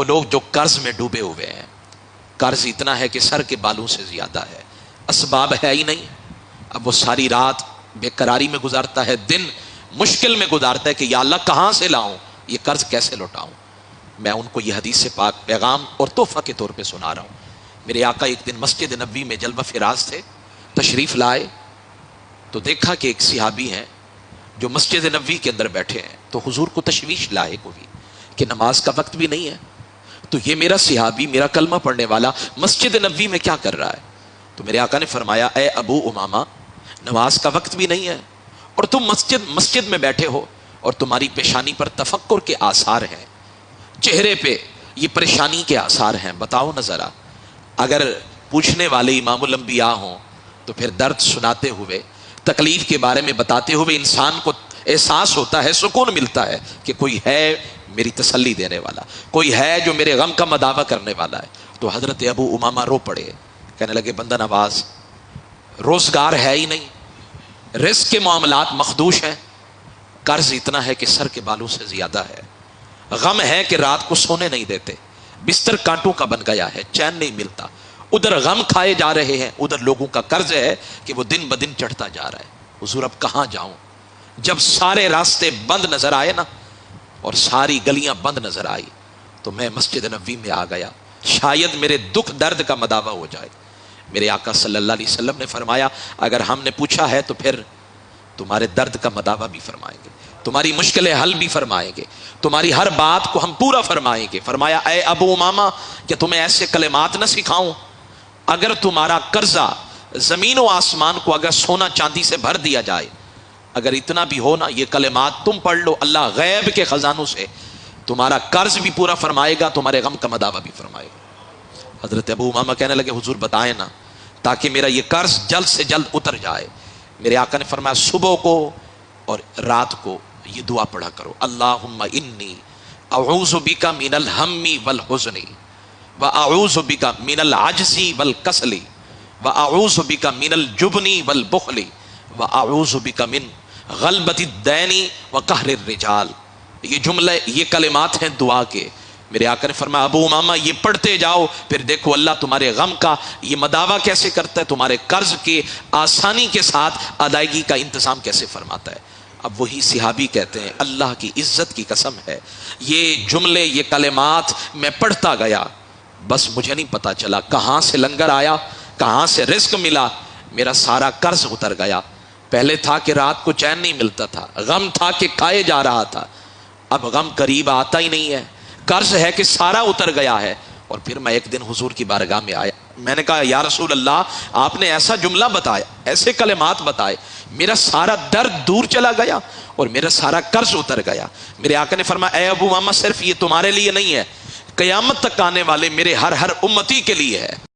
وہ لوگ جو قرض میں ڈوبے ہوئے ہیں، قرض اتنا ہے کہ سر کے بالوں سے زیادہ ہے، اسباب ہے ہی نہیں، اب وہ ساری رات بے قراری میں گزارتا ہے، دن مشکل میں گزارتا ہے کہ یا اللہ کہاں سے لاؤں، یہ قرض کیسے لوٹاؤں۔ میں ان کو یہ حدیث سے پاک پیغام اور تحفہ کے طور پہ سنا رہا ہوں۔ میرے آقا ایک دن مسجد نبوی میں جلوہ فراز تھے، تشریف لائے تو دیکھا کہ ایک صحابی ہیں جو مسجد نبوی کے اندر بیٹھے ہیں، تو حضور کو تشویش لاحق ہوئی کہ نماز کا وقت بھی نہیں ہے، تو یہ میرا صحابی، میرا کلمہ پڑھنے والا مسجد نبوی میں کیا کر رہا ہے؟ تو میرے آقا نے فرمایا، اے ابو امامہ، نماز کا وقت بھی نہیں ہے اور تم مسجد میں بیٹھے ہو اور تمہاری پیشانی پر تفکر کے آثار ہیں، چہرے پہ یہ پریشانی کے آثار ہیں، بتاؤ نہ ذرا۔ اگر پوچھنے والے امام الانبیاء ہوں تو پھر درد سناتے ہوئے، تکلیف کے بارے میں بتاتے ہوئے انسان کو احساس ہوتا ہے، سکون ملتا ہے کہ کوئی ہے میری تسلی دینے والا، کوئی ہے جو میرے غم کا مداوع کرنے والا ہے۔ تو حضرت ابو امامہ رو پڑے، کہنے لگے بندہ نواز، روزگار ہے ہی نہیں، رزق کے معاملات مخدوش ہیں، قرض اتنا ہے کہ سر کے بالوں سے زیادہ ہے، غم ہے کہ رات کو سونے نہیں دیتے، بستر کانٹوں کا بن گیا ہے، چین نہیں ملتا، ادھر غم کھائے جا رہے ہیں، ادھر لوگوں کا قرض ہے کہ وہ دن بدن چڑھتا جا رہا ہے۔ حضور اب کہاں جاؤں؟ جب سارے راستے بند نظر آئے نا اور ساری گلیاں بند نظر آئی تو میں مسجد نبوی میں آ گیا، شاید میرے دکھ درد کا مداوع ہو جائے۔ میرے آقا صلی اللہ علیہ وسلم نے فرمایا، اگر ہم نے پوچھا ہے تو پھر تمہارے درد کا مداوع بھی فرمائیں گے، تمہاری مشکلیں حل بھی فرمائیں گے، تمہاری ہر بات کو ہم پورا فرمائیں گے۔ فرمایا، اے ابو امامہ، کہ تمہیں ایسے کلمات نہ سکھاؤں؟ اگر تمہارا قرضہ زمین و آسمان کو اگر سونا چاندی سے بھر دیا جائے، اگر اتنا بھی ہو نا، یہ کلمات تم پڑھ لو، اللہ غیب کے خزانوں سے تمہارا قرض بھی پورا فرمائے گا، تمہارے غم کا مداوع بھی فرمائے گا۔ حضرت ابو امامہ کہنے لگے، حضور بتائیں نا تاکہ میرا یہ قرض جلد سے جلد اتر جائے۔ میرے آقا نے فرمایا، صبح کو اور رات کو یہ دعا پڑھا کرو، اللہم انی اعوذ بک من الہم والحزن واعوذ بک من العجز والکسل واعوذ بک من الجبن والبخل واعوذ بک من غلبۃ الدین وقہر الرجال۔ یہ جملے، یہ کلمات ہیں دعا کے۔ میرے آقا نے فرمایا، ابو امامہ یہ پڑھتے جاؤ، پھر دیکھو اللہ تمہارے غم کا یہ مداوع کیسے کرتا ہے، تمہارے قرض کے آسانی کے ساتھ ادائیگی کا انتظام کیسے فرماتا ہے۔ اب وہی صحابی کہتے ہیں، اللہ کی عزت کی قسم ہے، یہ جملے، یہ کلمات میں پڑھتا گیا، بس مجھے نہیں پتا چلا کہاں سے لنگر آیا، کہاں سے رزق ملا، میرا سارا قرض اتر گیا۔ پہلے تھا کہ رات کو چین نہیں ملتا تھا، غم تھا کہ کھائے جا رہا تھا، اب غم قریب آتا ہی نہیں ہے، قرض ہے کہ سارا اتر گیا ہے۔ اور پھر میں ایک دن حضور کی بارگاہ میں آیا، میں نے کہا، یا رسول اللہ، آپ نے ایسا جملہ بتایا، ایسے کلمات بتائے، میرا سارا درد دور چلا گیا اور میرا سارا قرض اتر گیا۔ میرے آقا نے فرمایا، اے ابو امامہ، صرف یہ تمہارے لیے نہیں ہے، قیامت تک آنے والے میرے ہر امتی کے لیے ہے۔